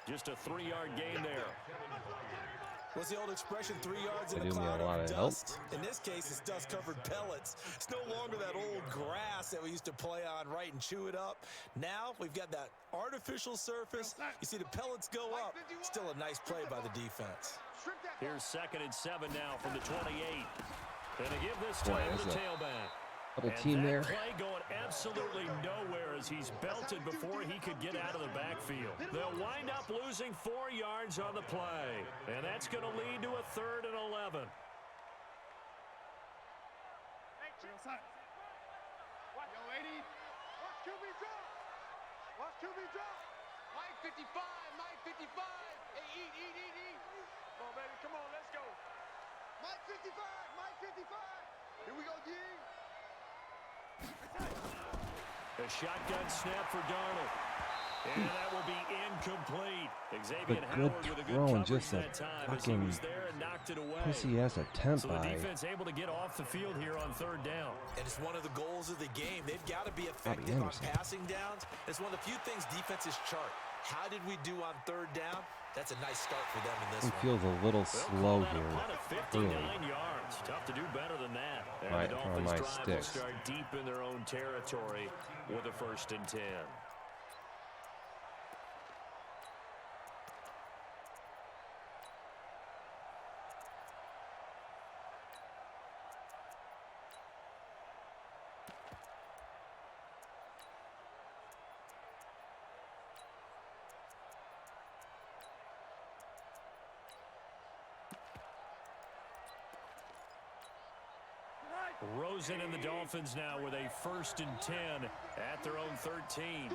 Just a 3-yard gain there. What's the old expression, 3 yards in a cloud of dust? In this case, it's dust-covered pellets. It's no longer that old grass that we used to play on, right, and chew it up. Now we've got that artificial surface. You see the pellets go up. Still a nice play by the defense. Here's 2nd and 7 now from the 28. And to give this time to the tailback. Double team there. Play going absolutely nowhere as he's belted before he could get out of the backfield. They'll wind up losing 4 yards on the play. And that's going to lead to a 3rd and 11. Yo, 80. Watch QB drop. Watch QB drop. Mike 55. Mike 55. Hey, eat. Come on, baby. Come on, let's go. Mike 55. Mike 55. Here we go, D. A shotgun snap for Darnold. And that will be incomplete. Xavier good Howard with a throw good and coverage just that time as he was there and knocked it away. Pussy-ass attempt So the by defense able to get off the field here on 3rd down. And it's one of the goals of the game. They've got to be effective on passing downs. It's one of the few things defenses chart. How did we do on 3rd down? That's a nice start for them in this one. He feels a little slow here. 59 yards. Tough to do better than that. And right the from Dolphins my drive sticks. will start deep in their own territory with a 1st and 10. Rosen and the Dolphins now with a 1st and 10 at their own 13.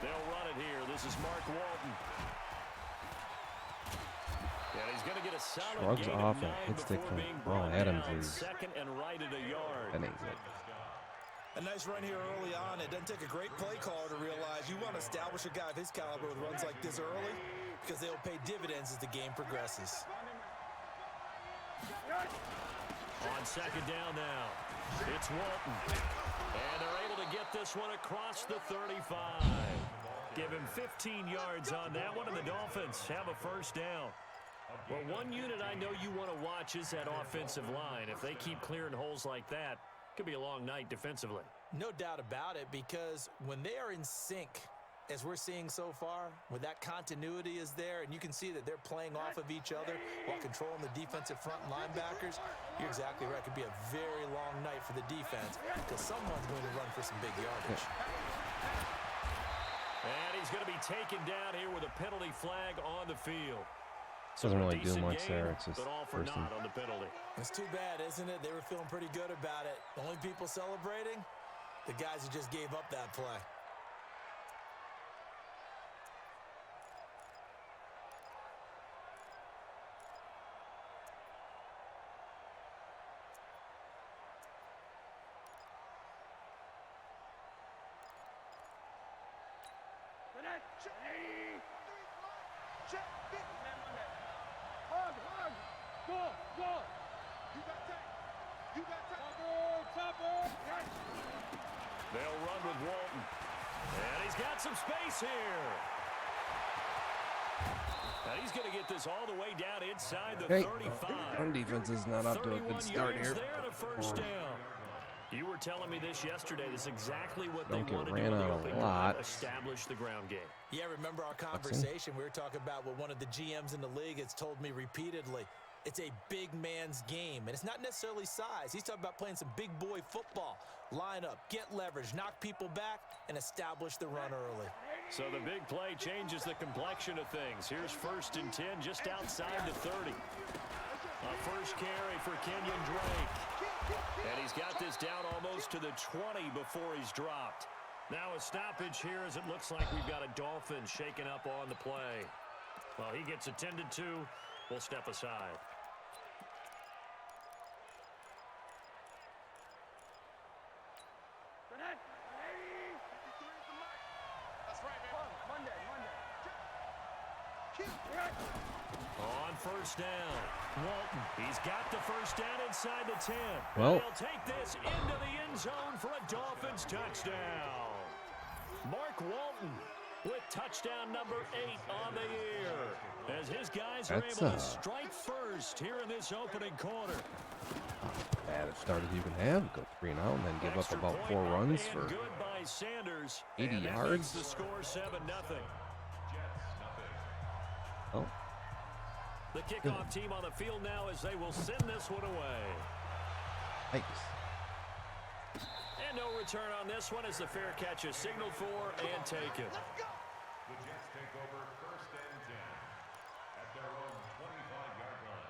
They'll run it here. This is Mark Walton. And he's going to get a solid Shrugs gain off of and 9 hits the before being ball. brought Adams down. is 2nd and right at a yard. That ain't good. A nice run here early on. It doesn't take a great play caller to realize you want to establish a guy of his caliber with runs like this early because they'll pay dividends as the game progresses. On 2nd down now, it's Walton. And they're able to get this one across the 35. Give him 15 yards on that one, and the Dolphins have a 1st down. Well, one unit I know you want to watch is that offensive line. If they keep clearing holes like that, could be a long night defensively. No doubt about it, because when they are in sync, as we're seeing so far, when that continuity is there, and you can see that they're playing off of each other while controlling the defensive front linebackers, you're exactly right. It could be a very long night for the defense because someone's going to run for some big yardage. And he's going to be taken down here with a penalty flag on the field. Doesn't really do much there. It's just but all for naught on the penalty. It's too bad, isn't it? They were feeling pretty good about it. The only people celebrating, the guys who just gave up that play. They'll run with Walton. And he's got some space here. And he's going to get this all the way down inside the 35. Our defense is not up to a good start here. There to 1st down. You were telling me this yesterday. This is exactly what they Don't wanted get to ran do. out a lot. Establish the ground game. Yeah, remember our conversation? We were talking about what one of the GMs in the league has told me repeatedly. It's a big man's game, and it's not necessarily size. He's talking about playing some big boy football. Line up, get leverage, knock people back, and establish the run early. So the big play changes the complexion of things. Here's 1st and 10 just outside the 30. A first carry for Kenyon Drake. And he's got this down almost to the 20 before he's dropped. Now a stoppage here as it looks like we've got a Dolphin shaken up on the play. Well, he gets attended to. We'll step aside. On 1st down, Walton. He's got the 1st down inside the 10. Well, they'll take this into the end zone for a Dolphins touchdown. Mark Walton with touchdown number 8 on the year, as his guys are able to strike first here in this opening quarter. Bad a start as you can have. Go 3 and out and then give up about 4 runs for good by Sanders, 80 yards. The score 7-0. Oh. The kickoff team on the field now as they will send this one away. Nice. And no return on this one as the fair catch is signaled for and taken. The Jets take over 1st and 10 at their own 25-yard line.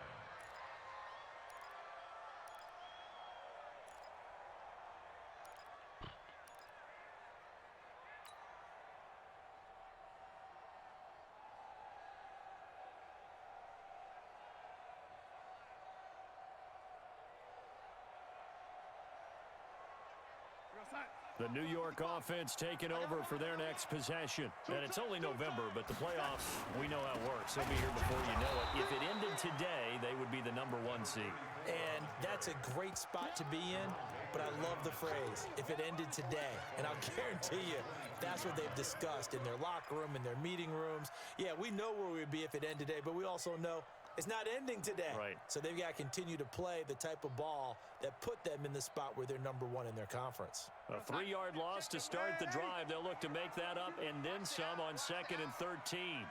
The New York offense taking over for their next possession. And it's only November, but the playoffs, we know how it works. They'll be here before you know it. If it ended today, they would be the number 1 seed. And that's a great spot to be in, but I love the phrase, if it ended today. And I'll guarantee you, that's what they've discussed in their locker room, in their meeting rooms. Yeah, we know where we'd be if it ended today, but we also know it's not ending today. Right. So they've got to continue to play the type of ball that put them in the spot where they're number 1 in their conference. A 3-yard loss to start the drive. They'll look to make that up and then some on 2nd and 13.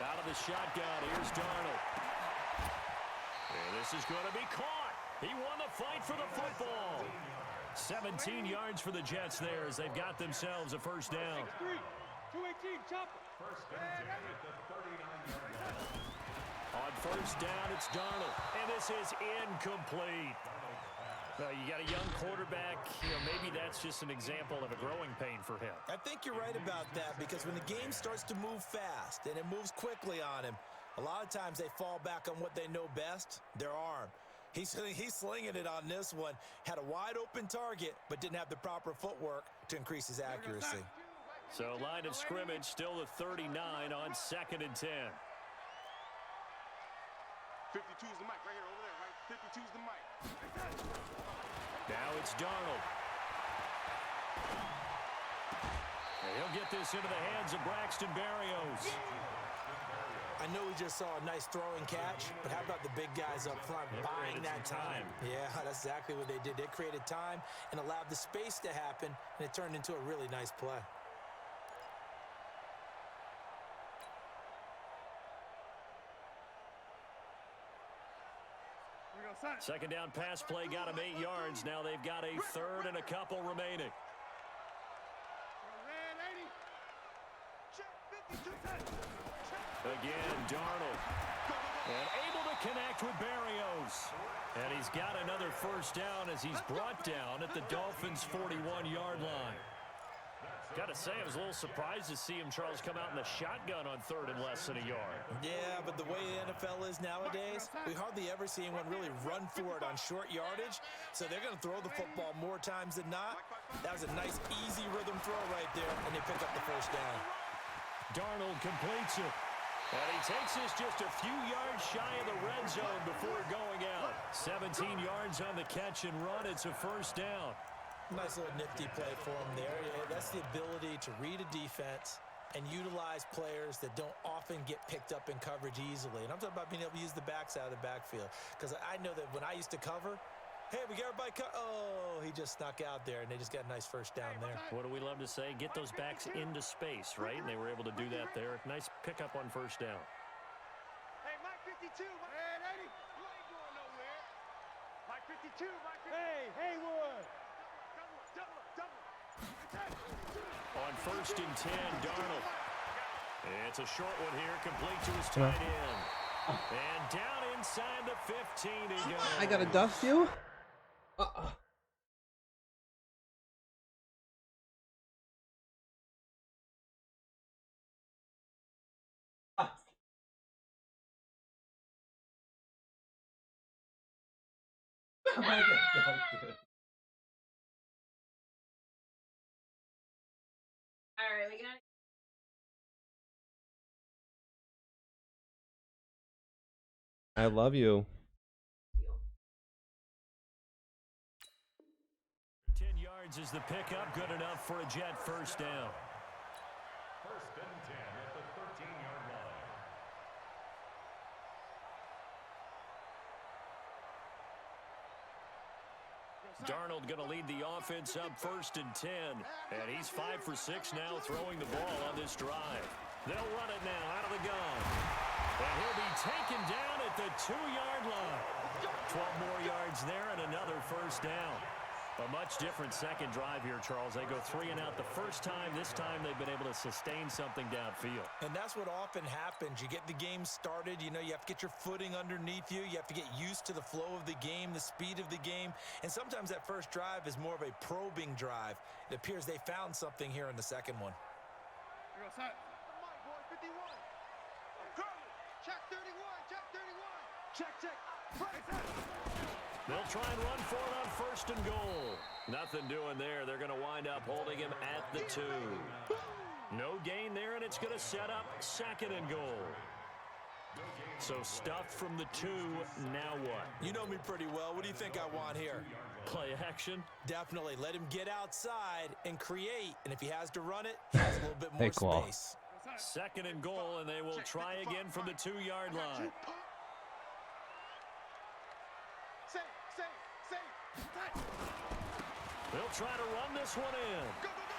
Out of the shotgun, here's Darnold. And this is going to be caught. He won the fight for the football. 17 yards for the Jets there as they've got themselves a first down. 218, chopper. First and 10 at the 39-yard line. On first down, it's Darnold, and this is incomplete. You got a young quarterback. Maybe that's just an example of a growing pain for him. I think you're right about that because when the game starts to move fast and it moves quickly on him, a lot of times they fall back on what they know best, their arm. He's slinging it on this one. Had a wide open target, but didn't have the proper footwork to increase his accuracy. So line of scrimmage still the 39 on 2nd and 10. 52 is the mic right here over there, right? 52 is the mic. Now it's Darnold. And he'll get this into the hands of Braxton Berrios. I know we just saw a nice throwing catch, but how about the big guys up front buying that time? Yeah, that's exactly what they did. They created time and allowed the space to happen, and it turned into a really nice play. Second down pass play got him 8 yards. Now they've got a 3rd and a couple remaining. Again, Darnold. And able to connect with Berrios. And he's got another first down as he's brought down at the Dolphins' 41-yard line. Got to say, I was a little surprised to see him, Charles, come out in the shotgun on 3rd and less than a yard. Yeah, but the way the NFL is nowadays, we hardly ever see anyone really run for it on short yardage. So they're going to throw the football more times than not. That was a nice, easy rhythm throw right there, and they pick up the first down. Darnold completes it. And he takes this just a few yards shy of the red zone before going out. 17 yards on the catch and run. It's a first down. Nice little nifty play for him there. Yeah, that's the ability to read a defense and utilize players that don't often get picked up in coverage easily. And I'm talking about being able to use the backs out of the backfield. Because I know that when I used to cover, hey, we got everybody oh, he just snuck out there, and they just got a nice first down there. What do we love to say? Get those backs into space, right? And they were able to do that there. Nice pickup on first down. Hey, Mike 52. Hey, Eddie. You ain't going nowhere. Mike 52. Mike 52. Hey, Haywood. On 1st and 10, Darnold. It's a short one here, complete to his tight end. And down inside the 15 he goes. I gotta dust you? All right, we got it. I love you. yards is the pickup, good enough for a Jet first down. First and 10 at the 13-yard line. Darnold going to lead the offense up first and 10. And he's 5 for 6 now throwing the ball on this drive. They'll run it now out of the gun. And he'll be taken down at the 2-yard line. 12 more yards there and another first down. A much different second drive here, Charles. They go 3 and out the first time. This time they've been able to sustain something downfield. And that's what often happens. You get the game started. You know, you have to get your footing underneath you. You have to get used to the flow of the game, the speed of the game. And sometimes that first drive is more of a probing drive. It appears they found something here in the second one. Here goes, set. Mike, boy, 51. Check 31. Check 31. Check, check. They'll try and run for it on first and goal. Nothing doing there. They're going to wind up holding him at the 2. No gain there, and it's going to set up second and goal. So stuffed from the 2, now what? You know me pretty well. What do you think I want here? Play action? Definitely. Let him get outside and create. And if he has to run it, he has a little bit more space. Second and goal, and they will try again from the 2-yard line. They'll try to run this one in.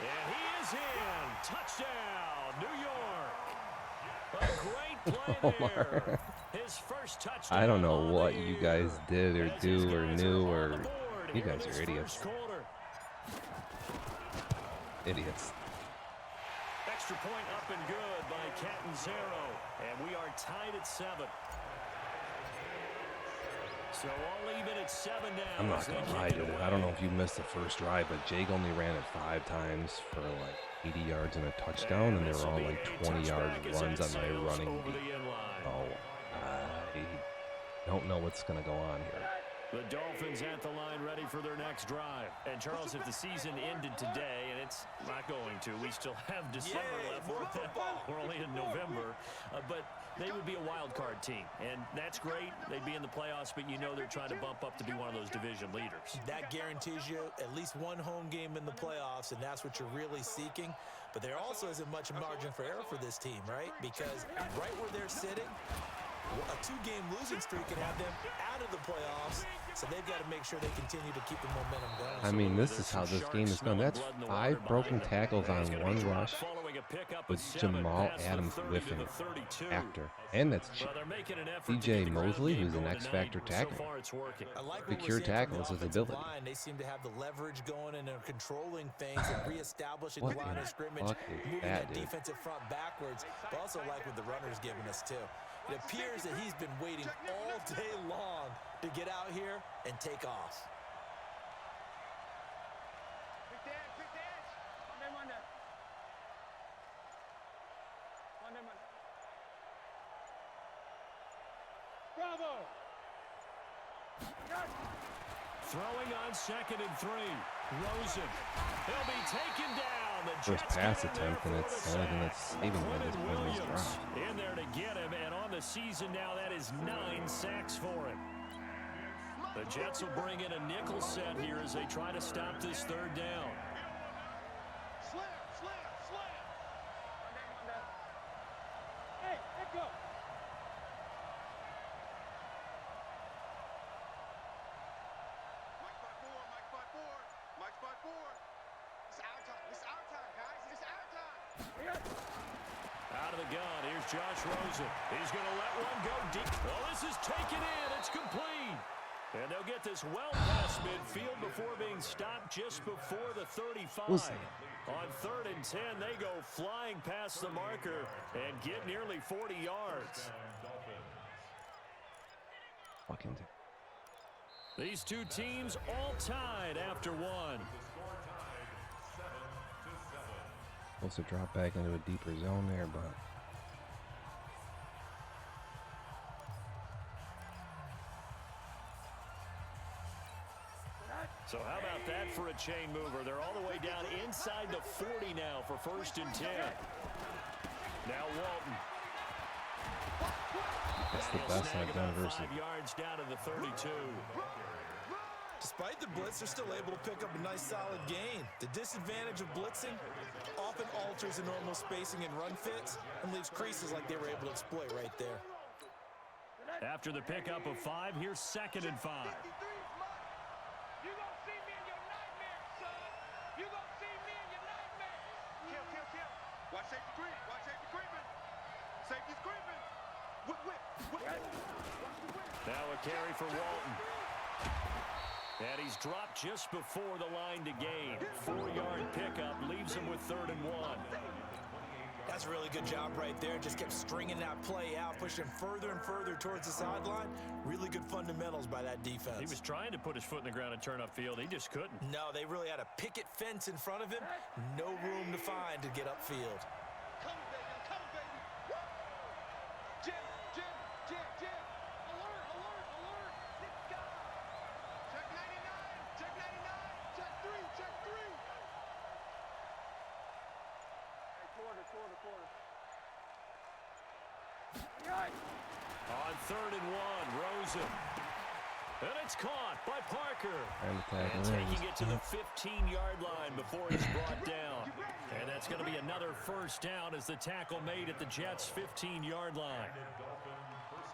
And he is in. Touchdown, New York. A great play there. His first touchdown. I don't know what you guys did or do or knew or... You guys are idiots. Idiots. Extra point up and good by Catanzaro. And we are tied at 7. So all even at 7 now. I'm not going to lie, dude. I don't know if you missed the first drive, but Jake only ran it 5 times for like 80 yards and a touchdown, and they were all like 20-yard runs on my running beat. Oh, I don't know what's going to go on here. The Dolphins at the line ready for their next drive. And, Charles, if the season ended today, and it's not going to, we still have December left. We're only in November. But they would be a wild card team. And that's great. They'd be in the playoffs, but you know they're trying to bump up to be one of those division leaders. That guarantees you at least one home game in the playoffs, and that's what you're really seeking. But there also isn't much margin for error for this team, right? Because right where they're sitting, a 2-game losing streak can have them out of the playoffs, so they've got to make sure they continue to keep the momentum going. I mean, this is how this game is going. That's 5 broken tackles on 1 rush with Jamal Adams whiffing after. And that's DJ Mosley, who's an X-Factor tackler. Secure tackles his ability. They seem to have the leverage going and they're controlling things and reestablishing the line of scrimmage, moving that defensive front backwards, but also like what the runner's giving us too. It appears that he's been waiting all day long to get out here and take off. Quick dash. Monday. Bravo. Throwing on second and 3. Rosen. He'll be taken down. The First pass attempt, and it's the only thing that's saving him is when he's dropped. In there to get him, and on the season now, that is 9 sacks for him. The Jets will bring in a nickel set here as they try to stop this 3rd down. Slam. Hey, let go. Mike 5-4. It's our time, guys. It's our time. Out of the gun, here's Josh Rosen. He's going to let one go deep. Oh, this is taken in. It's complete. And they'll get this well past midfield before being stopped just before the 35. On 3rd and 10, they go flying past the marker and get nearly 40 yards. Fucking. These two teams all tied after 1. Supposed to drop back into a deeper zone there, but so how about that for a chain mover? They're all the way down inside the 40 now for 1st and 10. Now Walton. that's the best I've done versus. 5 yards down to the 32. Despite the blitz, they're still able to pick up a nice solid gain. The disadvantage of blitzing often alters the normal spacing and run fits and leaves creases like they were able to exploit right there. After the pickup of 5, here's 2nd and 5. You gonna see me in your nightmares, son. You gonna see me in your nightmares. Kill. Watch safety creep. Watch safety creeping. Safety's creeping. Whip. Now a carry for Walton. And he's dropped just before the line to gain. 4-yard pickup leaves him with 3rd and 1. That's a really good job right there. Just kept stringing that play out, pushing him further and further towards the sideline. Really good fundamentals by that defense. He was trying to put his foot in the ground and turn upfield. He just couldn't. No, they really had a picket fence in front of him. No room to find to get upfield. Come, baby. Woo! Jim. Alert. Six guys. Check 99. Check 3. Hey, quarter. On 3rd and 1, Rosen. And it's caught by Parker. And taking it to the 15-yard line before he's brought down. And that's going to be another first down as the tackle made at the Jets' 15-yard line.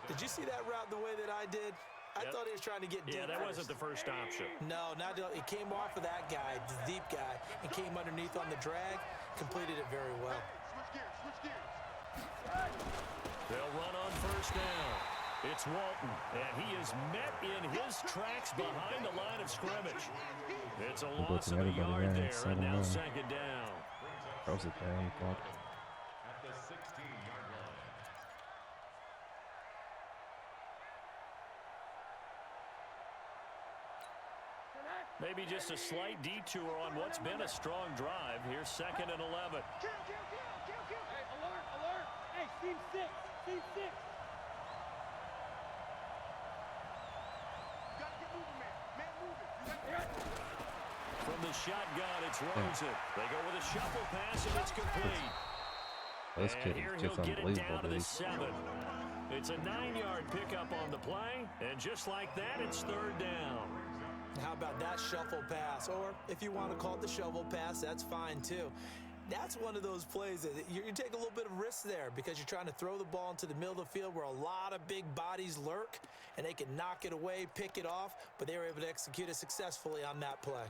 Did you see that route the way that I did? I thought he was trying to get deep. Yeah, that wasn't the first option. No, it came off of that guy, the deep guy, and came underneath on the drag. Completed it very well. Switch gears. They'll run on first down. It's Walton, and he is met in his tracks behind the line of scrimmage. It's a loss of a yard there, and now 2nd down. Throws it down, but At the 16-yard line. Maybe just a slight detour on what's been a strong drive. Here's 2nd and 11. Kill. Hey, alert. Hey, team 6. Gotta get moving, man. Moving. From the shotgun, it's Rosen. They go with a shuffle pass, and it's complete. this And kid here is he'll just get it unbelievable, down to the dude. 7. It's a 9-yard pickup on the play, and just like that, it's 3rd down. How about that shuffle pass? Or if you want to call it the shovel pass, that's fine too. That's one of those plays that you take a little bit of risk there because you're trying to throw the ball into the middle of the field where a lot of big bodies lurk, and they can knock it away, pick it off, but they were able to execute it successfully on that play.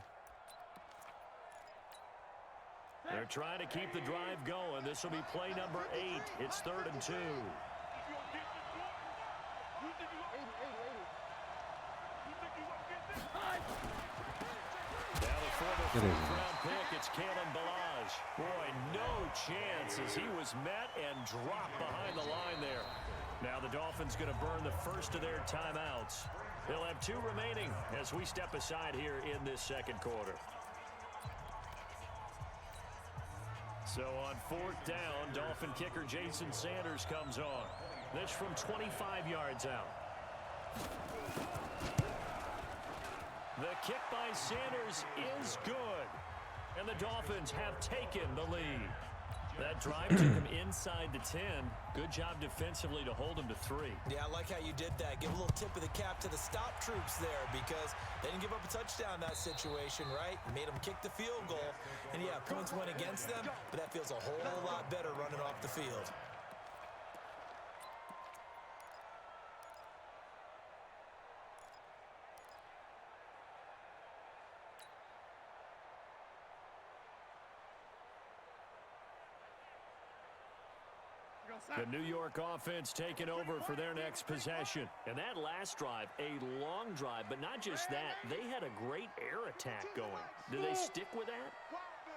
They're trying to keep the drive going. This will be play number 8. It's 3rd and 2. Now the former first-round pick, it's Kalen Balaj. Boy, no chance as he was met and dropped behind the line there. Now the Dolphins going to burn the first of their timeouts. They'll have 2 remaining as we step aside here in this 2nd quarter. So on 4th down, Dolphin kicker Jason Sanders comes on. This from 25 yards out. The kick by Sanders is good. And the Dolphins have taken the lead. That drive took him inside the 10. Good job defensively to hold him to 3. Yeah, I like how you did that. Give a little tip of the cap to the stop troops there because they didn't give up a touchdown in that situation, right? Made them kick the field goal. And, yeah, points went against them, but that feels a whole lot better running off the field. The New York offense taking over for their next possession. And that last drive, a long drive, but not just that. They had a great air attack going. Did they stick with that?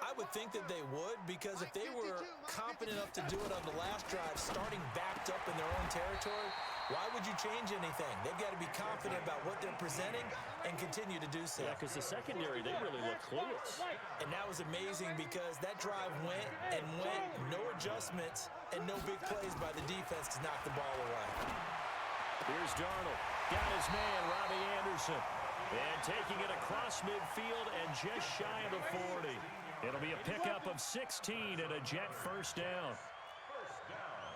I would think that they would because if they were confident enough to do it on the last drive, starting backed up in their own territory, why would you change anything? They've got to be confident about what they're presenting and continue to do so. Yeah, because the secondary, they really look clueless. And that was amazing because that drive went, no adjustments, and no big plays by the defense to knock the ball away. Here's Darnold. Got his man, Robbie Anderson. And taking it across midfield and just shy of the 40. It'll be a pickup of 16 and a Jet first down. First down.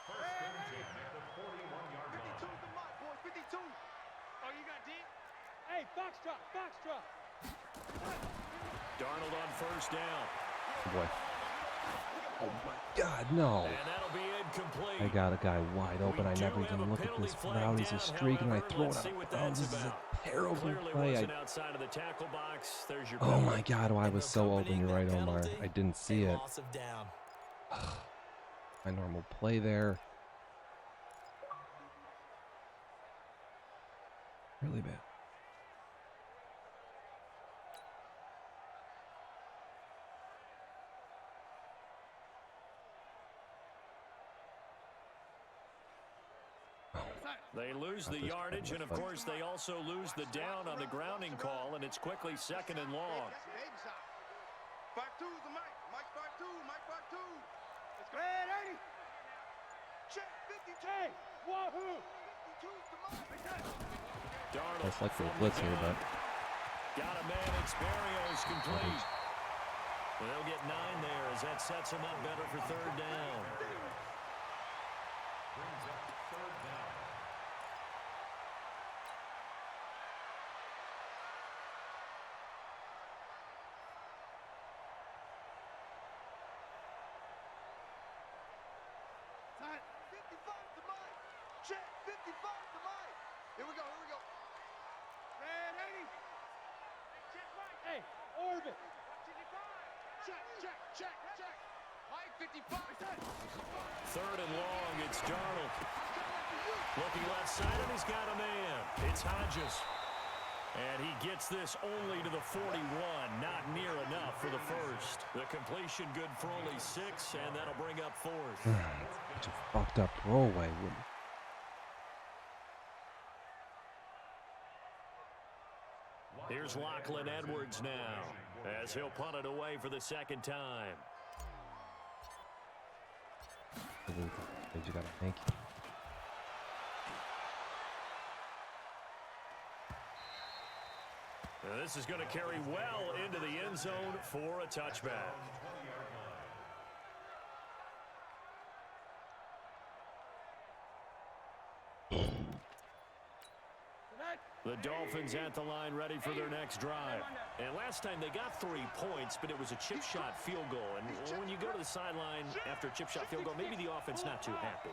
First and 10 at the 41-yard line. 52 the mark, boys. 52. Oh, you got deep? Hey, Foxtrot. backfield on first down. Boy. Oh my God, no. And that'll be incomplete. I got a guy wide open. I never even look at this. Browns is streaking, and I throw it out of bounds. This is a terrible play. Outside of the tackle box. There's your Oh my God, I was so open. You're right, Omar. I didn't see it. My normal play there. Really bad. They lose the yardage, and of course they also lose the down on the grounding call, and it's quickly 2nd and long. 5-2's the Mike. Mike 5-2. Mike 5-2. Let's go. Red 80. Check 52. Wahoo. 52's the Mike. That's like for a blitz here, but got a man. It's Barrios complete. They'll get 9 there as that sets them up better for 3rd down. Brings up 3rd down. Time. 55 to Mike. Check 55 to Mike. Here we go. Here we go. Red 80. Check Mike. Hey, orbit. 55. Check, check, check, check. Mike 55. 3rd and long. It's Darnold. Looking left side, and he's got a man. It's Hodges. And he gets this only to the 41. Not near enough for the first. The completion good for only 6, and that'll bring up 4th. Such a fucked up throwaway. Here's Lachlan Edwards now, as he'll punt it away for the 2nd time. You gotta thank you. This is going to carry well into the end zone for a touchback. The Dolphins at the line ready for their next drive. And last time they got 3 points, but it was a chip shot field goal. And when you go to the sideline after a chip shot field goal, maybe the offense not too happy.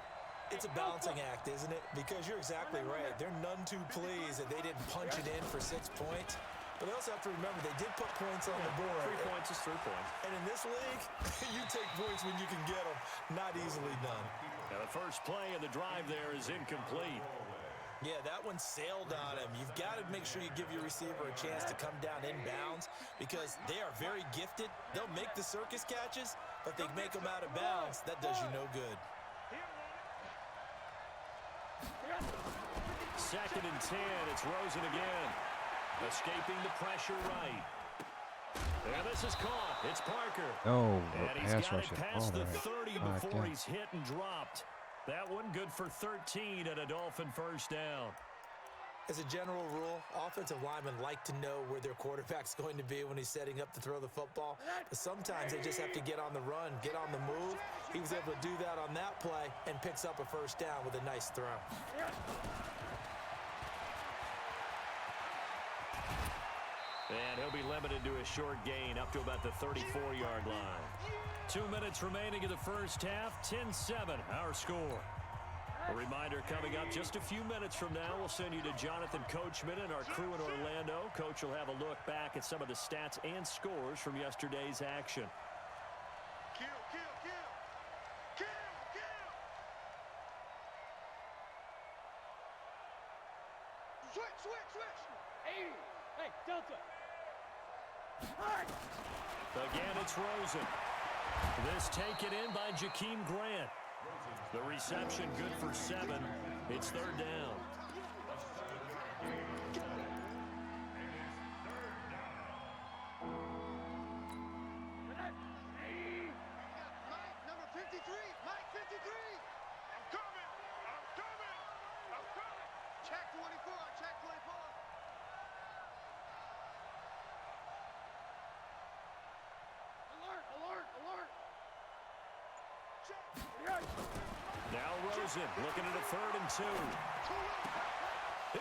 It's a balancing act, isn't it? Because you're exactly right. They're none too pleased that they didn't punch it in for 6 points. But they also have to remember they did put points on the board. 3 points is 3 points. And in this league, you take points when you can get them. Not easily done. Now the first play of the drive there is incomplete. Yeah, that one sailed on him. You've got to make sure you give your receiver a chance to come down inbounds because they are very gifted. They'll make the circus catches, but they make them out of bounds. That does you no good. 2nd and 10. It's Rosen again. Escaping the pressure right. And this is caught. It's Parker. Oh, and he's pass got rush it it. past the 30 before God. he's hit and dropped. That one good for 13 and a Dolphin first down. As a general rule, offensive linemen like to know where their quarterback's going to be when he's setting up to throw the football. But sometimes they just have to get on the run, get on the move. He was able to do that on that play and picks up a first down with a nice throw. And he'll be limited to a short gain up to about the 34-yard line. 2 minutes remaining in the first half, 10-7 our score. A reminder coming up just a few minutes from now, we'll send you to Jonathan Coachman and our crew in Orlando. Coach will have a look back at some of the stats and scores from yesterday's action. Kill, kill, kill. Kill, kill. Switch, switch, switch. 80. Hey, Delta. Again, it's Rosen. This taken in by Jakeem Grant. The reception good for 7. It's 3rd down. Mike, number 53. Mike, 53. I'm coming. I'm coming. I'm coming. Check 24. Check 24. Alert, alert, alert. Check. Now Rosen looking at a 3rd and 2.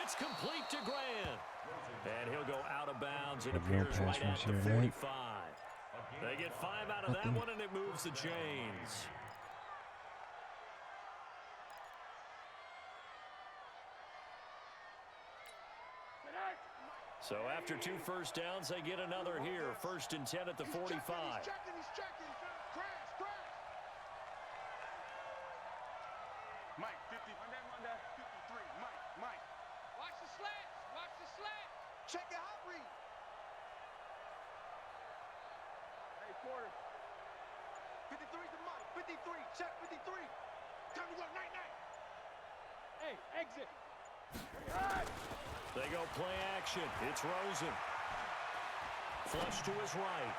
It's complete to Grant. And he'll go out of bounds. It Have no appears pass right at rush the here, 45. right? They get 5 out of that one, and it moves the chains. So after 2 first downs, they get another here. 1st and 10 at the 45. He's checking. Crash. Mike, 50. 53. Mike. Watch the slant. Check the hot read. Hey, quarter. 53 to Mike. 53. Check 53. Time to go. Night. Hey, exit. They go play action. It's Rosen. Flush to his right.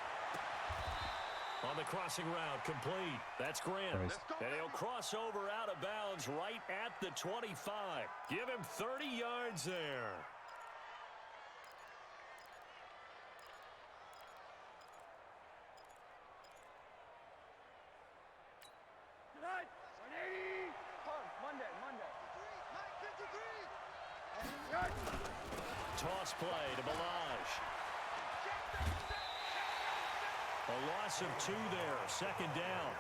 On the crossing route, complete. That's Grant. Nice. And he'll cross over out of bounds right at the 25. Give him 30 yards there. Tonight, 180. Monday. Toss play to Balaj. A loss of 2 there. 2nd down.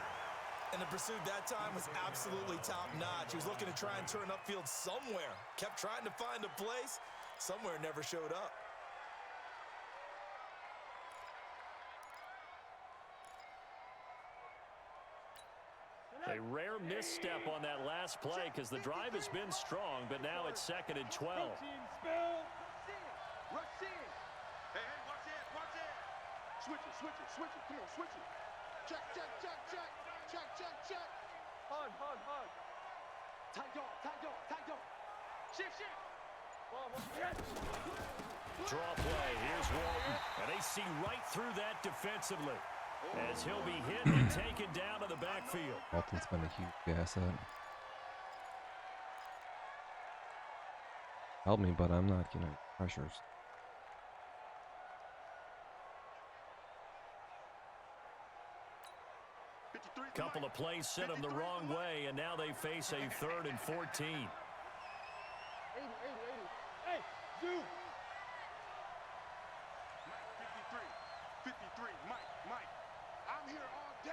And the pursuit that time was absolutely top-notch. He was looking to try and turn upfield somewhere. Kept trying to find a place. Somewhere never showed up. A rare misstep on that last play because the drive has been strong, but now it's 2nd and 12. Team spill. Rush in. Hey, watch it. Switch it. Come on, switch it. Check. Hug. Tight dog. Shift. Yes. Draw play. Here's Walton. And they see right through that defensively as he'll be hit and taken down to the backfield. Walton's been a huge asset. Help me, but I'm not getting pressures. Couple of plays sent them the wrong way, and now they face a 3rd and 14. 80. Hey, Zoo. Mike, 53. Mike. I'm here all day.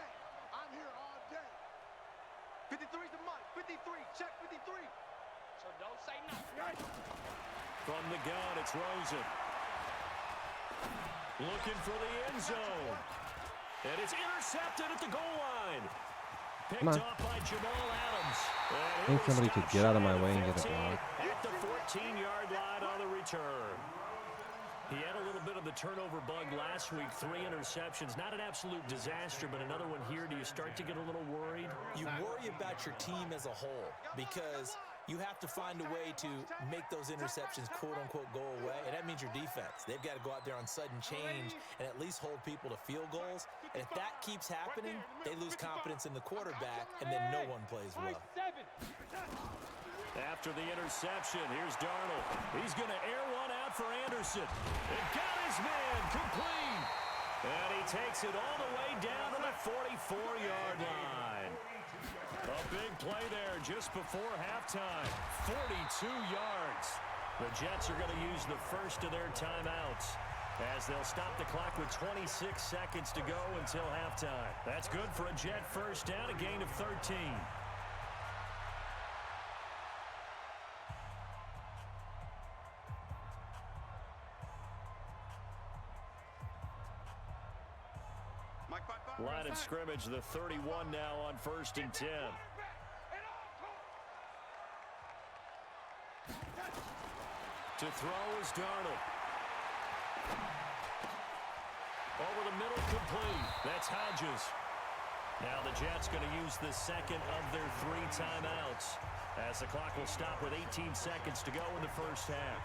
53 to Mike. 53. Check 53. So don't say nothing. From the gun, it's Rosen. Looking for the end zone. And it's intercepted at the goal line. Picked off by Jamal Adams. I think somebody could get out of my way and get it blocked. At the 14-yard line on the return. He had a little bit of the turnover bug last week. 3 interceptions. Not an absolute disaster, but another one here. Do you start to get a little worried? You worry about your team as a whole because you have to find a way to make those interceptions quote-unquote go away, and that means your defense. They've got to go out there on sudden change and at least hold people to field goals. And if that keeps happening, they lose confidence in the quarterback, and then no one plays well. After the interception, here's Darnold. He's going to air one out for Anderson. And got his man complete. And he takes it all the way down to the 44-yard line. A big play there just before halftime. 42 yards. The Jets are going to use the first of their timeouts as they'll stop the clock with 26 seconds to go until halftime. That's good for a Jet first down, a gain of 13. Line of scrimmage, the 31 now on 1st and 10. To throw is Darnold. Over the middle, complete. That's Hodges. Now the Jets going to use the second of their 3 timeouts as the clock will stop with 18 seconds to go in the first half.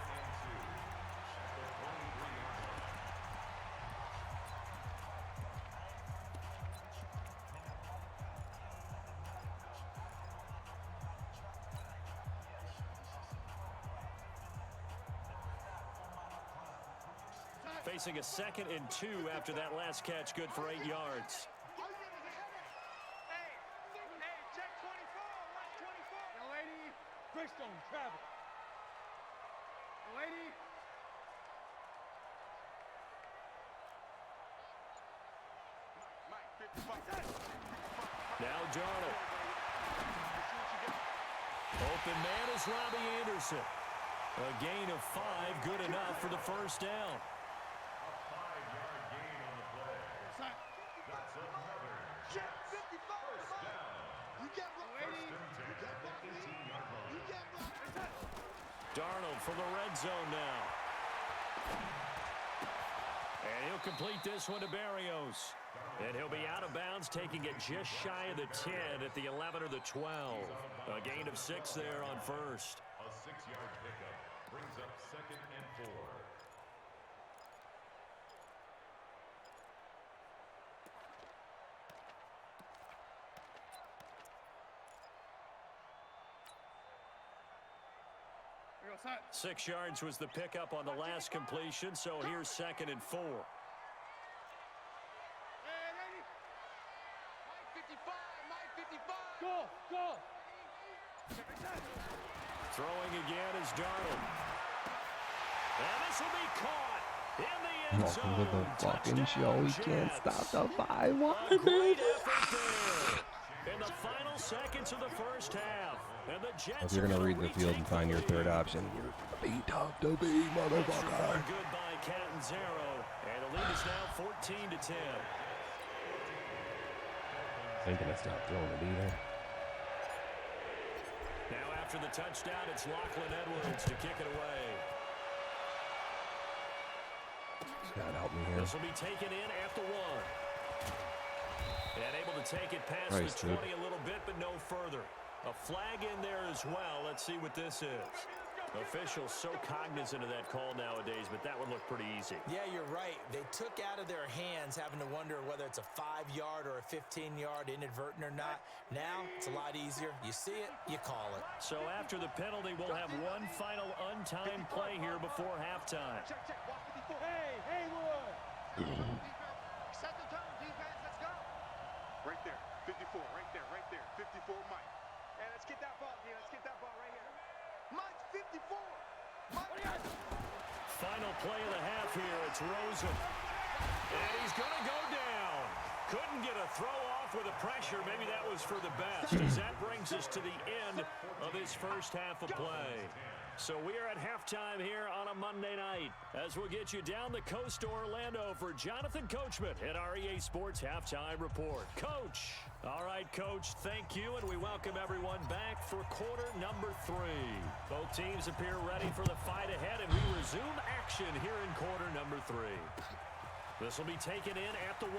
Facing a 2nd and 2 after that last catch, good for 8 yards. Hey, check 24. Watch 24. Young lady, Bristol, travel. Young lady. Now Darnold. Open man is Robbie Anderson. A gain of 5, good enough for the first down. A 5-yard gain on the play. That's another Jets first down. First and 10 at the 18-yard line. Darnold for the red zone now. And he'll complete this one to Berrios. And he'll be out of bounds, taking it just shy of the 10 at the 11 or the 12. A gain of 6 there on first. A 6-yard pickup brings up 2nd and 4. Here goes Hunt. 6 yards was the pickup on the last completion, so here's 2nd and 4. Hey, ready? Mike 55, Mike 55. Go, go. Throwing again is Darnold. And this will be caught in the end zone. Welcome to the fucking show. He can't stop the 5-1. A great effort there in the final seconds of the first half. And the Jets If you're going to read the field and find your third option, you're be tough to be, motherfucker. Good by Catanzaro. And the lead is now 14-10. Ain't going to stop throwing it either. Now after the touchdown, it's Lachlan Edwards to kick it away. God help me here. This will be taken in at the 1. And able to take it past Christ, the 20 dude. a little bit, but no further. A flag in there as well. Let's see what this is. Officials so cognizant of that call nowadays, but that would look pretty easy. Yeah, you're right. They took out of their hands having to wonder whether it's a 5-yard or a 15-yard inadvertent or not. Now, it's a lot easier. You see it, you call it. So after the penalty, we'll have one final untimed play here before halftime. Check, check, walk 54. Hey, Haywood. Set the tone, defense, let's go. Right there, 54, right there, 54, Mike. Hey, let's get that ball, D. Let's get that ball right here. Mike, 54. Mike. Final play of the half here. It's Rosen. And he's going to go down. Couldn't get a throw off with the pressure. Maybe that was for the best, as that brings us to the end of this first half of play. So we are at halftime here on a Monday night, as we'll get you down the coast to Orlando for Jonathan Coachman at our EA Sports Halftime Report. Coach. All right, Coach, thank you, and we welcome everyone back for quarter number 3. Both teams appear ready for the fight ahead, and we resume action here in quarter number 3. This will be taken in at the 1.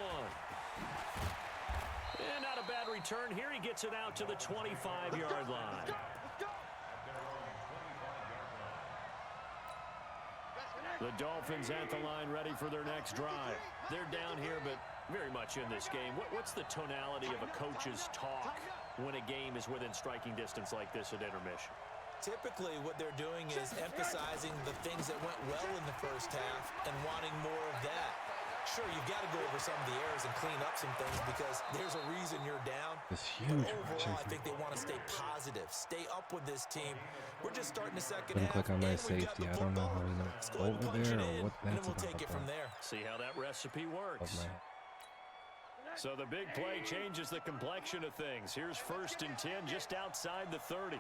And not a bad return here. He gets it out to the 25-yard line. The Dolphins at the line, ready for their next drive. They're down here, but very much in this game. What's the tonality of a coach's talk when a game is within striking distance like this at intermission? Typically, what they're doing is emphasizing the things that went well in the first half and wanting more of that. Sure, you've got to go over some of the errors and clean up some things because there's a reason you're down. This But huge overall, I think they want to stay positive, stay up with this team. We're just starting the second Couldn't half. click on my and we've got safety. the I don't know how football. he Let's go knows ahead and over punch there it or in, what and that's then we'll about. take it from there. See how that recipe works. Of my So the big play changes the complexion of things. Here's 1st and 10 just outside the 30.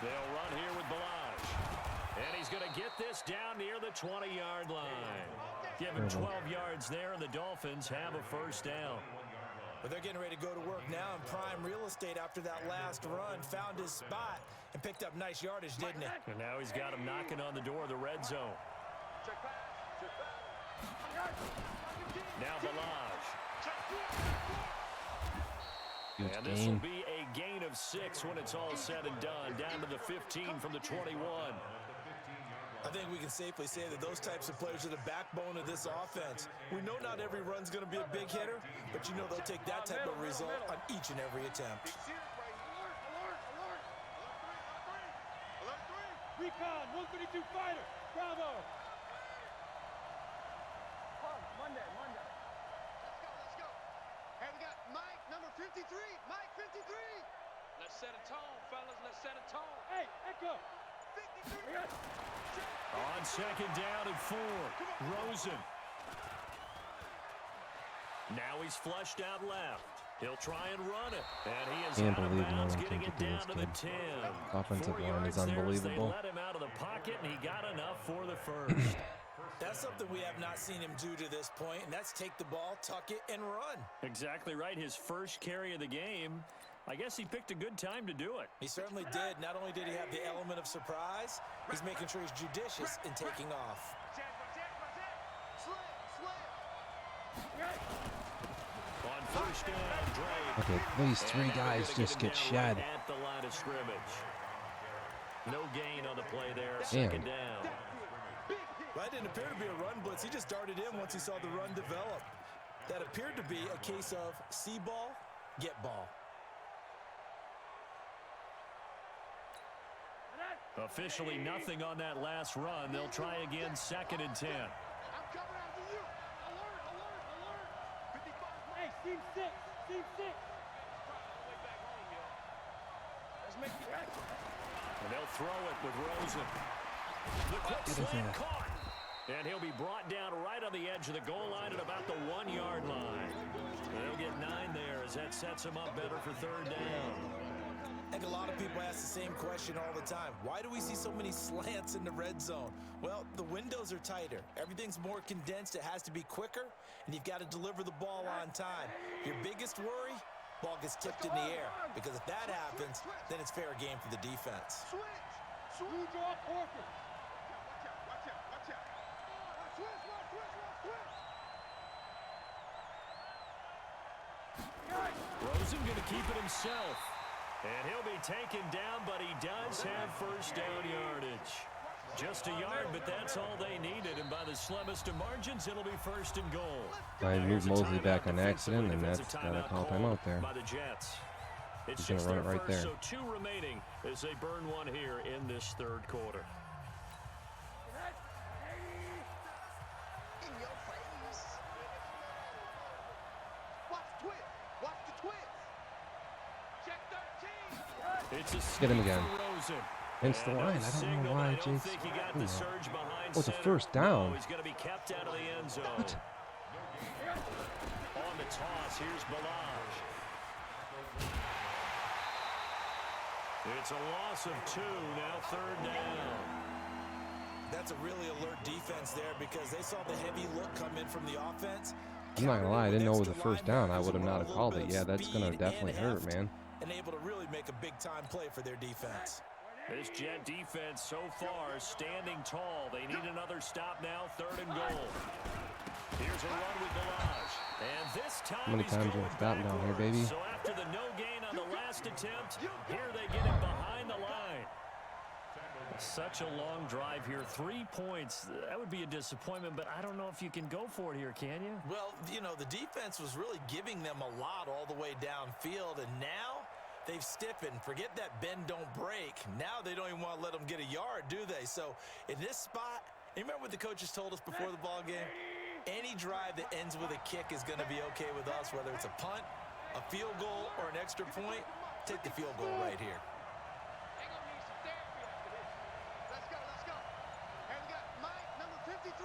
They'll run here with Balaj. And he's going to get this down near the 20-yard line. Given 12 yards there, and the Dolphins have a first down. But they're getting ready to go to work now in prime real estate after that last run. Found his spot and picked up nice yardage, didn't he? And now he's got him knocking on the door of the red zone. Now Balaj. huge And this will gain. be a gain of 6 when it's all said and done. Down to the 15 from the 21. I think we can safely say that those types of players are the backbone of this offense. We know not every run's going to be a big hitter, but you know they'll take that type of result on each and every attempt. Recon, 132 fighter. Bravo. Monday. Let's go. Hey, we got Mike, number 53. Mike, 53. Let's set a tone, fellas. Let's set a tone. Hey, Echo. On second down and 4, Rosen. Now he's flushed out left. He'll try and run it. And he is Can't out of believe no bounds, one getting can it do down this to the kid. 10. Offensive 4 line is yards there as unbelievable. They let him out of the pocket, and he got enough for the first. That's something we have not seen him do to this point, and that's take the ball, tuck it, and run. Exactly right. His first carry of the game. I guess he picked a good time to do it. He certainly did. Not only did he have the element of surprise, he's making sure he's judicious in taking off. On first down, Drake. Okay, these 3 guys just get shed. At the line of scrimmage. No gain on the play there. Damn. Second down. Well, that didn't appear to be a run blitz. He just darted in once he saw the run develop. That appeared to be a case of see ball, get ball. Officially nothing on that last run. They'll try again, second and 10. I'm coming after you. Alert, alert, alert. 55. Hey, team 6. Team 6. Let's make the action. And they'll throw it with Rosen. The quick slant caught. And he'll be brought down right on the edge of the goal line at about the 1-yard line. And they'll get 9 there as that sets him up better for third down. I think a lot of people ask the same question all the time. Why do we see so many slants in the red zone? Well, the windows are tighter. Everything's more condensed. It has to be quicker, and you've got to deliver the ball on time. Your biggest worry, ball gets tipped in the air, because if that happens, then it's fair game for the defense. You draw corker. Watch out, watch out. Rosen going to keep it himself. And he'll be taken down, but he does have first down yardage. Just a yard, but that's all they needed. And by the slimmest of margins, it'll be first and goal. I moved Mosley back on accident, and that's got a call timeout there. By the Jets. It's He's gonna just run it their right first, there. so 2 remaining as they burn one here in this third quarter. In your face. Watch the twist. Watch the twist. Check 13. It's a Get him again. Rosen. Against the And line. no I don't signal, know but why I don't Jake's think he got doing the that. surge behind Oh, it's a center. first down. No, he's going to be kept out of the end zone. What? On the toss, here's Balaj. It's a loss of 2, now third down. That's a really alert defense there because they saw the heavy look come in from the offense. I'm not gonna lie, I didn't know it was a first down. I would have not have called it. Yeah, that's gonna definitely hurt, man. And able to really make a big-time play for their defense. This Jet defense so far standing tall. They need another stop now, third and goal. Here's a run with Balaj. And this time How many he's times going have I gotten down here, baby? So after the no gain on the last attempt, here they get him behind the line. Such a long drive here. 3 points. That would be a disappointment, but I don't know if you can go for it here, can you? Well, you know, the defense was really giving them a lot all the way downfield, and now they've stiffened. Forget that bend, don't break. Now they don't even want to let them get a yard, do they? So in this spot, you remember what the coaches told us before the ball game? Any drive that ends with a kick is going to be okay with us, whether it's a punt, a field goal, or an extra point. Take the field goal right here. They're gonna need some therapy after this. Let's go, let's go. And we got Mike, number 53.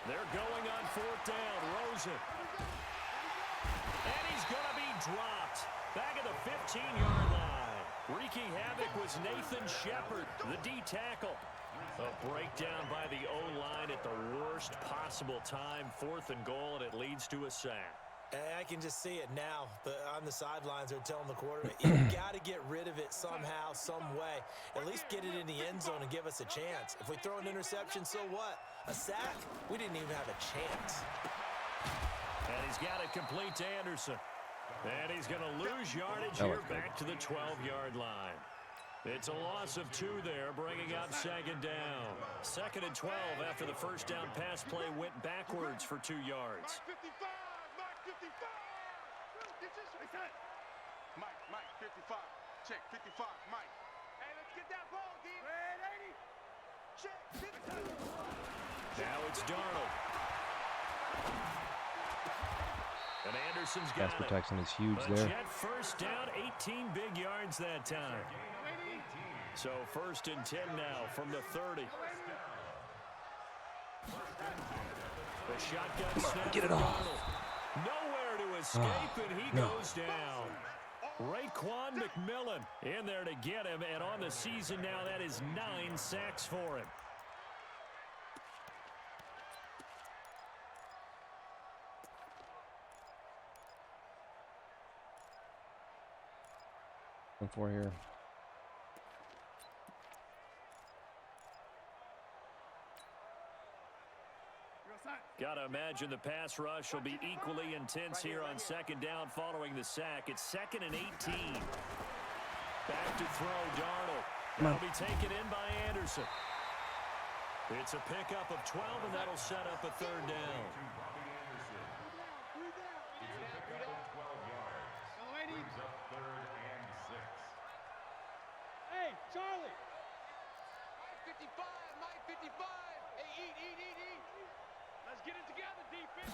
They're going on fourth down. Rosen. And he's going to be dropped. Back at the 15-yard line. Wreaking havoc was Nathan Shepard, the D tackle. A breakdown by the O-line at the worst possible time. Fourth and goal, and it leads to a sack. And I can just see it now. On the sidelines, they're telling the quarterback, you've got to get rid of it somehow, some way. At least get it in the end zone and give us a chance. If we throw an interception, so what? A sack? We didn't even have a chance. And he's got it complete to Anderson. And he's going to lose yardage here back to the 12-yard line. It's a loss of 2 there, bringing up second down. Second and 12 after the first down pass play went backwards for 2 yards. Mike 55, Mike 55. Mike 55. Check 55, Mike. Hey, let's get that ball, D. Red 80. Check 52. Now it's Darnold. And Anderson's got Pass protection is huge there. Jet first down, 18 big yards that time. So 1st and 10 now from the 30. The shotgun snap. Get it off. Nowhere to escape, and he goes down. Raekwon McMillan in there to get him, and on the season now, that is 9 sacks for him. For here. Got to imagine the pass rush will be equally intense here on 2nd down following the sack. It's 2nd and 18. Back to throw, Darnold. That'll be taken in by Anderson. It's a pickup of 12, and that'll set up a 3rd down. Hey, Charlie! Mike 55, Mike 55. Hey, eat. Let's get it together, defense.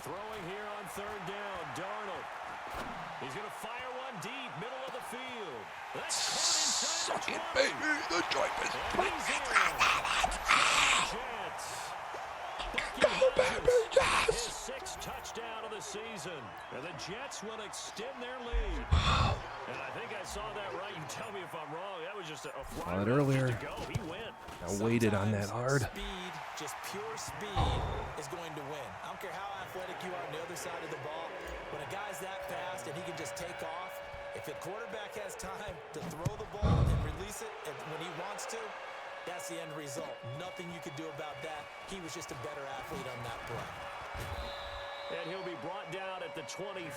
Throwing here on 3rd down, Darnold. He's going to fire one deep, middle of the field. That's caught inside the 20. Baby, the joint is Jets. His 6th touchdown of the season. And the Jets will extend their lead. And I think I saw that right. You tell me if I'm wrong. That was just a fly earlier. to go. He went. I waited on that hard. Speed, just pure speed, is going to win. I don't care how athletic you are on the other side of the ball. When a guy's that fast and he can just take off, if the quarterback has time to throw the ball and release it when he wants to, that's the end result. Nothing you could do about that. He was just a better athlete on that play. And he'll be brought down at the 23,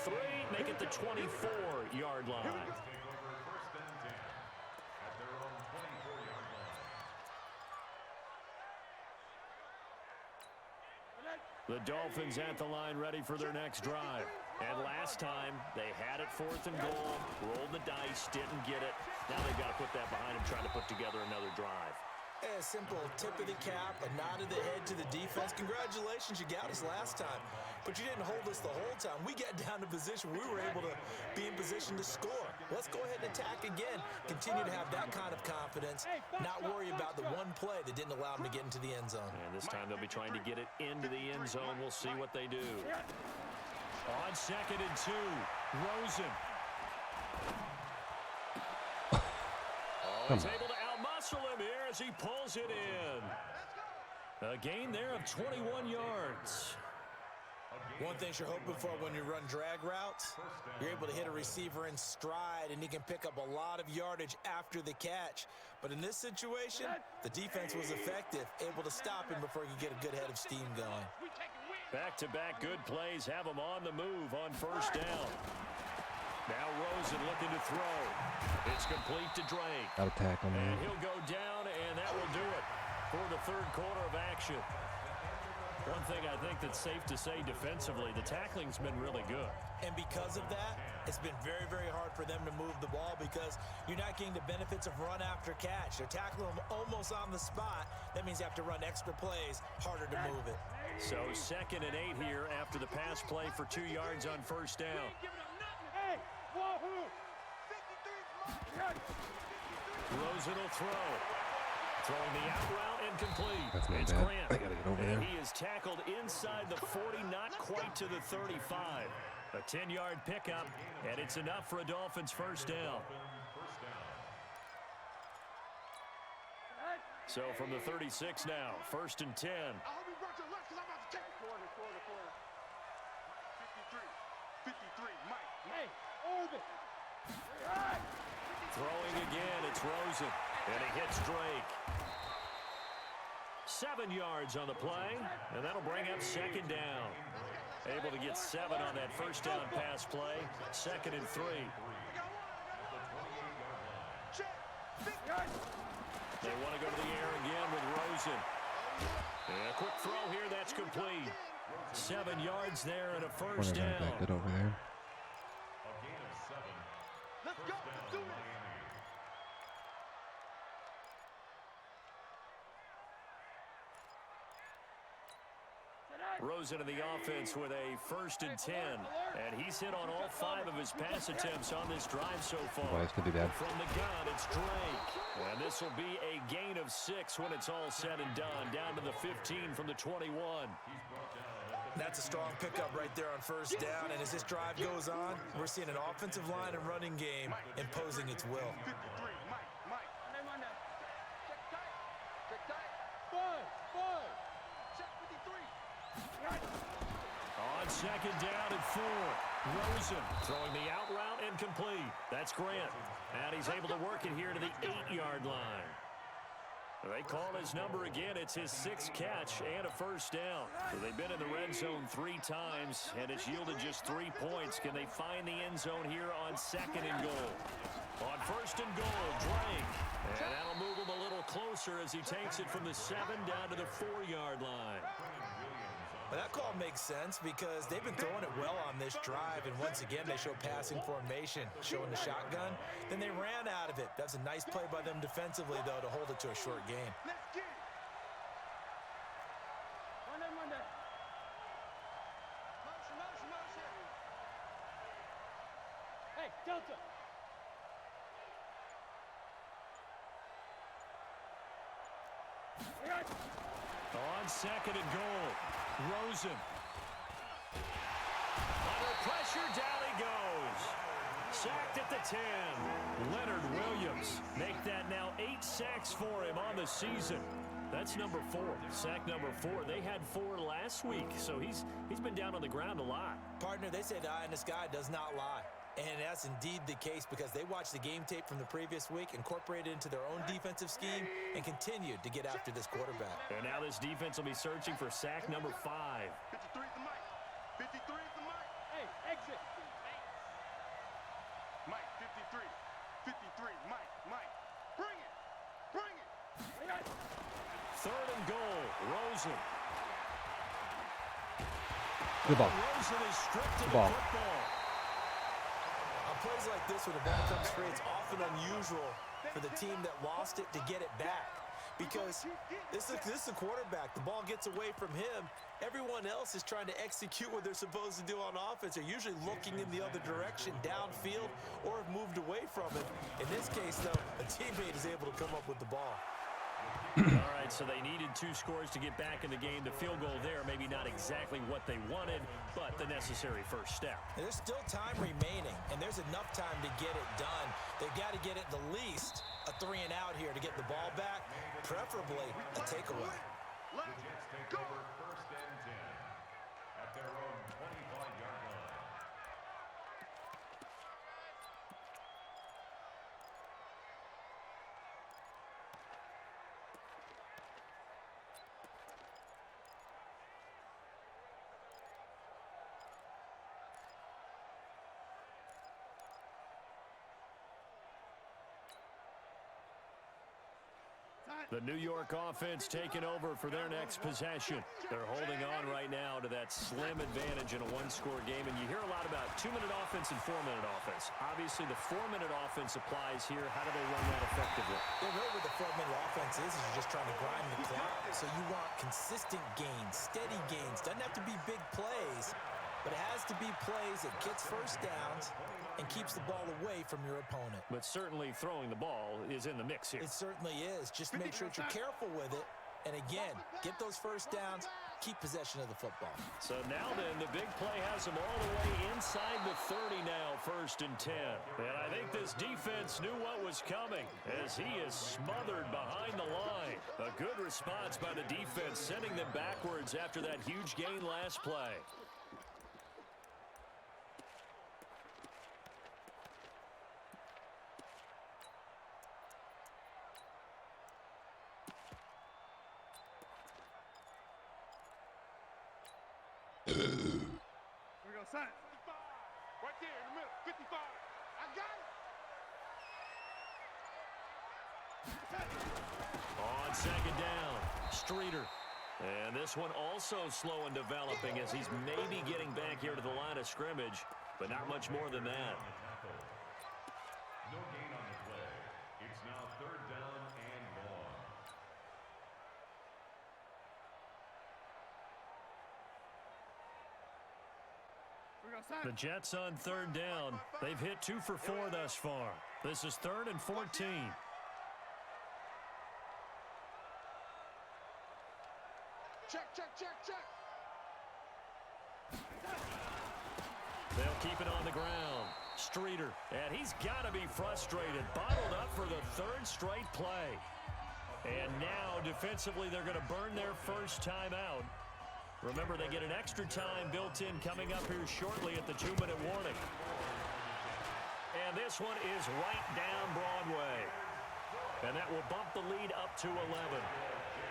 make it the 24-yard line. The Dolphins at the line ready for their next drive. And last time, they had it 4th and goal, rolled the dice, didn't get it. Now they've got to put that behind them, trying to put together another drive. A simple tip of the cap, a nod of the head to the defense. Congratulations, you got us last time. But you didn't hold us the whole time. We got down to position. We were able to be in position to score. Let's go ahead and attack again. Continue to have that kind of confidence. Not worry about the one play that didn't allow them to get into the end zone. And this time they'll be trying to get it into the end zone. We'll see what they do. On 2nd and 2, Rosen. He's able to outmuscle him here as he pulls it in. A gain there of 21 yards. One thing you're hoping for when you run drag routes, you're able to hit a receiver in stride, and he can pick up a lot of yardage after the catch. But in this situation, the defense was effective, able to stop him before he could get a good head of steam going. Back-to-back good plays have him on the move on 1st down. Now Rosen looking to throw. It's complete to Drake. Got a tackle, man. And he'll go down, and that will do it for the 3rd quarter of action. One thing I think that's safe to say defensively, the tackling's been really good. And because of that, it's been very, very hard for them to move the ball because you're not getting the benefits of run after catch. They're tackling them almost on the spot. That means you have to run extra plays, harder to move it. So 2nd and 8 here after the pass play for 2 yards on 1st down. Hey, wahoo! Rosen will throw. Throwing the out route incomplete. That's not It's bad. Grant. I gotta get over there. And he is tackled inside the 40, not quite to the 35. A 10-yard pickup, and it's enough for a Dolphins 1st down. So from the 36 now, 1st and 10. I hope you brought your left because I'm about to take it. Corner. 53, Mike. Hey, orbit! Throwing again, it's Rosen, and he hits Drake. 7 yards on the play, and that'll bring up 2nd down. Able to get 7 on that 1st down pass play. 2nd and 3. They want to go to the air again with Rosen. And a quick throw here, that's complete. 7 yards there and a 1st down. Back it over there. Let's go. Let's do it. Rosen in the offense with a 1st and 10. And he's hit on all 5 of his pass attempts on this drive so far. Boy, this could be bad. From the gun, it's Drake. And this will be a gain of 6 when it's all said and done. Down to the 15 from the 21. That's a strong pickup right there on 1st down. And as this drive goes on, we're seeing an offensive line and running game imposing its will. 53, Mike. Check tight. Five. Check 53. On 2nd down and 4. Rosen throwing the out route and complete. That's Grant. And he's able to work it here to the 8-yard line. They call his number again. It's his 6th catch and a 1st down. So they've been in the red zone 3 times, and it's yielded just 3 points. Can they find the end zone here on 2nd and goal? On 1st and goal, Drake. And that'll move him a little closer as he takes it from the 7 down to the 4-yard line. But that call makes sense because they've been throwing it well on this drive, and once again they show passing formation, showing the shotgun. Then they ran out of it. That's a nice play by them defensively, though, to hold it to a short gain. Let's get it. Monday. Motion. Hey, Delta. On 2nd and goal, Rosen. Under pressure, down he goes. Sacked at the 10. Leonard Williams make that now 8 sacks for him on the season. That's number 4. Sack number 4. They had 4 last week, so he's been down on the ground a lot. Partner, they say the eye in the sky does not lie. And that's indeed the case because they watched the game tape from the previous week, incorporated it into their own defensive scheme, and continued to get after this quarterback. And now this defense will be searching for sack number 5. 53 is the mic. 53 is the mic. Hey, exit. Mike, 53. 53, Mike. Bring it. 3rd and goal, Rosen. Good ball. Rosen is stripped of Good ball. the football. On plays like this, when the ball comes free, it's often unusual for the team that lost it to get it back. Because this is a quarterback. The ball gets away from him. Everyone else is trying to execute what they're supposed to do on offense. They're usually looking in the other direction, downfield, or have moved away from it. In this case, though, a teammate is able to come up with the ball. All right, so they needed 2 scores to get back in the game. The field goal there, maybe not exactly what they wanted, but the necessary first step. There's still time remaining, and there's enough time to get it done. They've got to get at the least a 3 and out here to get the ball back, preferably a takeaway. The Jets take over 1st and 10 at their own 25-yard line. The New York offense taking over for their next possession. They're holding on right now to that slim advantage in a 1-score game. And you hear a lot about 2-minute offense and 4-minute offense. Obviously, the 4-minute offense applies here. How do they run that effectively? Yeah, really what the 4-minute offense is you're just trying to grind the clock. So you want consistent gains, steady gains. Doesn't have to be big plays, but it has to be plays that gets first downs and keeps the ball away from your opponent. But certainly throwing the ball is in the mix here. It certainly is. Just make sure that you're careful with it. And again, get those first downs, keep possession of the football. So now then, the big play has him all the way inside the 30 now, 1st and 10. And I think this defense knew what was coming as he is smothered behind the line. A good response by the defense, sending them backwards after that huge gain last play. Here we go, sign. 55. Right there in the middle. 55. I got it. On 2nd down, Streeter. And this one also slow in developing as he's maybe getting back here to the line of scrimmage, but not much more than that. No gain on the play. It's now 3rd down and long. The Jets on third down. They've hit 2 for 4 thus far. This is 3rd and 14. Check, check, check, check. They'll keep it on the ground. Streeter, and he's got to be frustrated. Bottled up for the 3rd straight play. And now, defensively, they're going to burn their first time out. Remember, they get an extra time built in coming up here shortly at the 2-minute warning. And this one is right down Broadway. And that will bump the lead up to 11.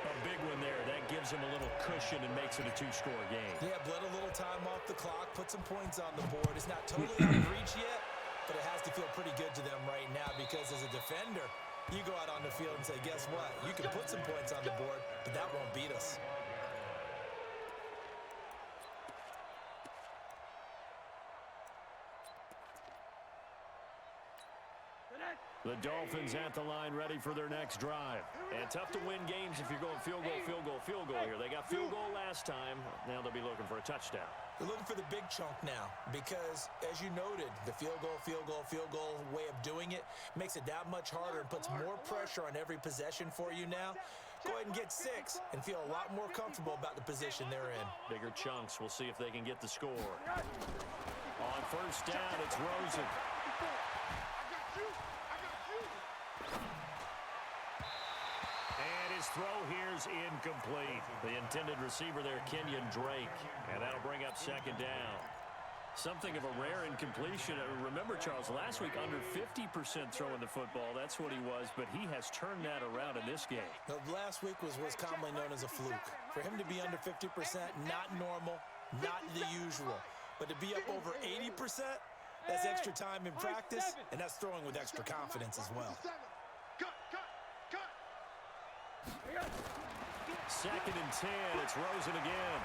A big one there. That gives them a little cushion and makes it a 2-score game. Yeah, bled a little time off the clock, put some points on the board. It's not totally out of reach yet, but it has to feel pretty good to them right now because as a defender, you go out on the field and say, guess what? You can put some points on the board, but that won't beat us. The Dolphins at the line ready for their next drive. And tough to win games if you're going field goal, field goal, field goal here. They got field goal last time. Now they'll be looking for a touchdown. They're looking for the big chunk now because, as you noted, the field goal way of doing it makes it that much harder and puts more pressure on every possession for you now. Go ahead and get 6 and feel a lot more comfortable about the position they're in. Bigger chunks. We'll see if they can get the score. On first down, it's Rosen. And his throw here's incomplete. The intended receiver there, Kenyon Drake. And that'll bring up 2nd down. Something of a rare incompletion. Remember, Charles, last week under 50% throwing the football. That's what he was, but he has turned that around in this game. Now, last week was what's commonly known as a fluke. For him to be under 50%, not normal, not the usual. But to be up over 80%, that's extra time in practice, and that's throwing with extra confidence as well. 2nd and 10. It's Rosen again.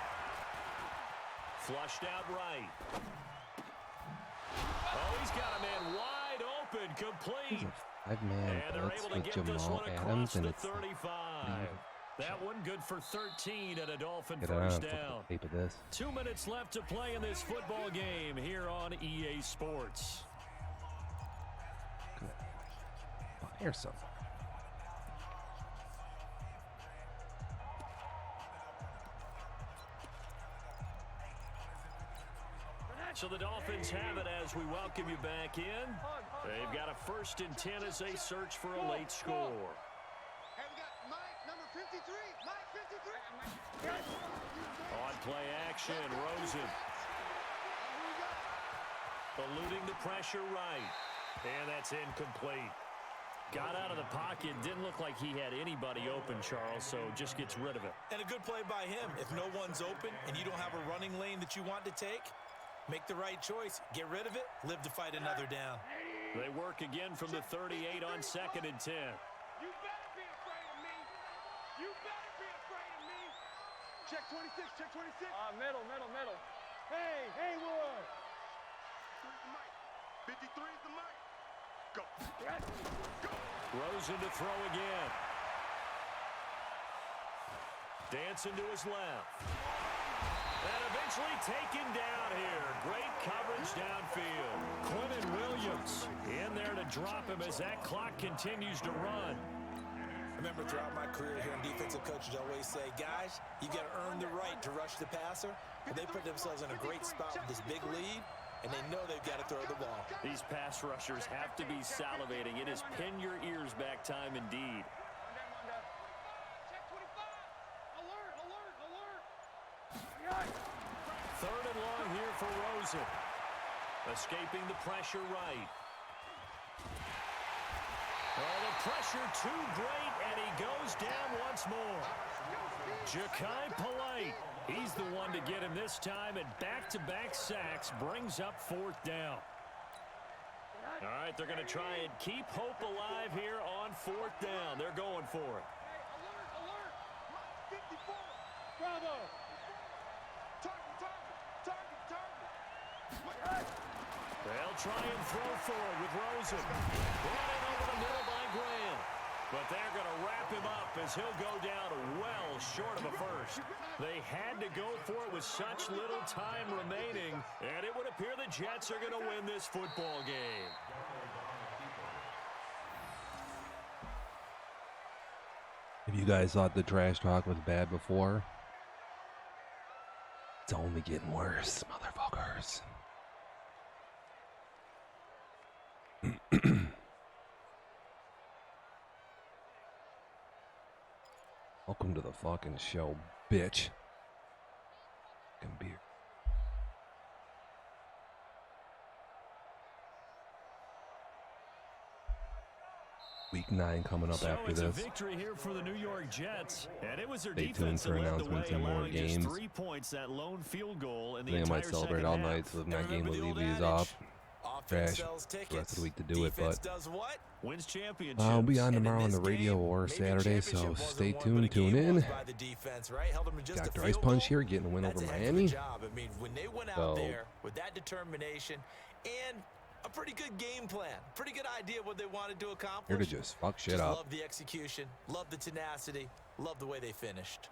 Flushed out right. Oh, he's got a man wide open, complete. 5-man And they're blitz able to with get this Jamal one across Adams, and the it's 35. That one good for 13 and a Dolphin get first around down. tape of this. 2 minutes left to play in this football game here on EA Sports. Fire something. So the Dolphins have it as we welcome you back in. They've got a 1st and 10 as they search for a late score. Hey, we got Mike, number 53. Mike, 53. On play action, Rosen. Eluding the pressure right. And that's incomplete. Got out of the pocket. Didn't look like he had anybody open, Charles, so just gets rid of it. And a good play by him. If no one's open and you don't have a running lane that you want to take, make the right choice. Get rid of it. Live to fight another down. They work again from the 38 on 2nd and 10. You better be afraid of me. You better be afraid of me. Check 26, check 26. Middle. Hey, Haywood. 53 is the mic. Go. Rosen to throw again. Dancing to his left. And eventually taken down here. Great coverage downfield. Quentin Williams in there to drop him as that clock continues to run. I remember throughout my career here, defensive coaches always say, guys, you got to earn the right to rush the passer. And they put themselves in a great spot with this big lead, and they know they've got to throw the ball. These pass rushers have to be salivating. It is pin your ears back time indeed. Check 25. Alert. 3rd and long here for Rosen. Escaping the pressure right. Oh, the pressure too great, and he goes down once more. Ja'Kai Polite, he's the one to get him this time, and back-to-back sacks brings up 4th down. All right, they're going to try and keep hope alive here on 4th down. They're going for it. Alert. 54. Bravo. They'll try and throw for it with Rosen. Brought in over the middle by Graham. But they're going to wrap him up as he'll go down well short of a first. They had to go for it with such little time remaining, and it would appear the Jets are going to win this football game. If you guys thought the trash talk was bad before, it's only getting worse, motherfuckers. Welcome to the fucking show, bitch. Fucking beer. Week 9 coming up after it's this. A victory here for the New York Jets, and it was their Stay tuned defense for that led the announcements way, and more allowing just games. 3 points, that lone field goal in the I think I might entire celebrate second all half. night, so if not game will the leave old these adage, off. offense Trash sells the tickets, rest of the week to do it, defense but does what? Wins championships. I'll be on And in tomorrow on this the radio game, or maybe Saturday, so championship stay wasn't won, tuned, but a tune game in. was by the defense, right? Held them to just Got a Ice field Punch goal. here, getting a win That's over a heck of a Miami. job. I mean, when they went out there with that determination and a pretty good game plan, pretty good idea what they wanted to accomplish. Here to just fuck shit just up. love the execution, love the tenacity, love the way they finished.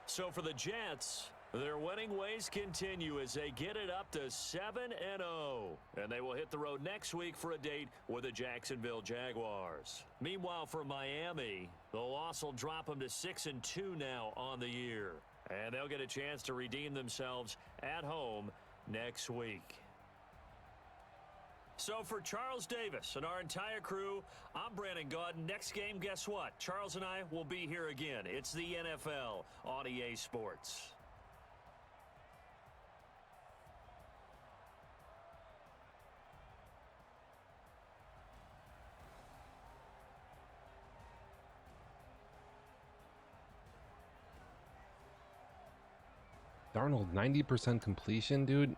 So for the Jets, their winning ways continue as they get it up to 7-0. And they will hit the road next week for a date with the Jacksonville Jaguars. Meanwhile, for Miami, the loss will drop them to 6-2 now on the year. And they'll get a chance to redeem themselves at home next week. So for Charles Davis and our entire crew, I'm Brandon Gaudin. Next game, guess what? Charles and I will be here again. It's the NFL on EA Sports. Darnold, 90% completion, dude.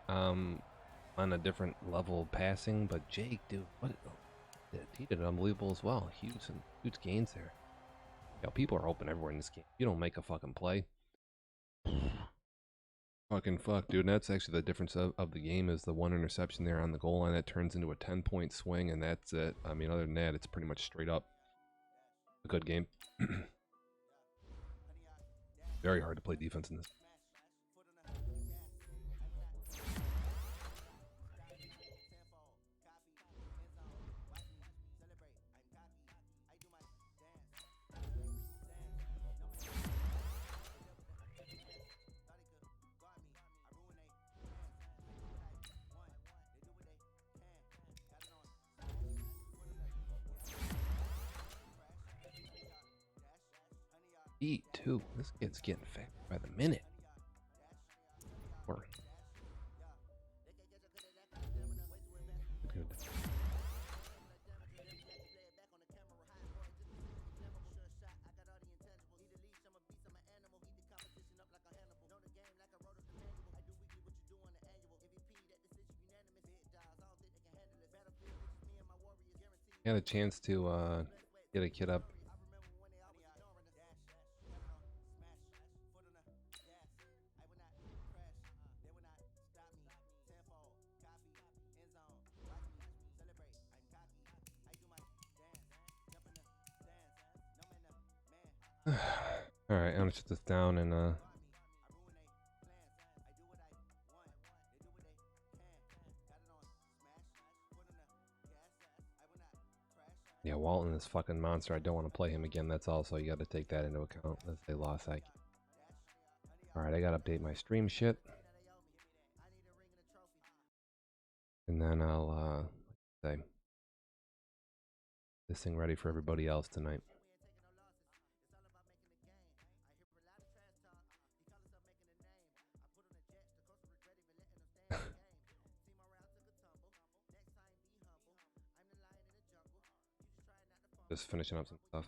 On a different level of passing, but Jake, dude, what? He did unbelievable as well. Huge gains there. Yo, people are open everywhere in this game. You don't make a fucking play. Fucking fuck, dude. And that's actually the difference of the game is the one interception there on the goal line that turns into a 10-point swing, and that's it. I mean, other than that, it's pretty much straight up a good game. Very hard to play defense in this. Eat too. This kid's getting fat by the minute. Or had a chance to get a kid up. Alright, I'm gonna shut this down and yeah, Walton is fucking monster. I don't want to play him again. That's also, you got to take that into account as they lost that. Alright, I gotta update my stream shit. And then I'll say this thing ready for everybody else tonight. Just finishing up some stuff.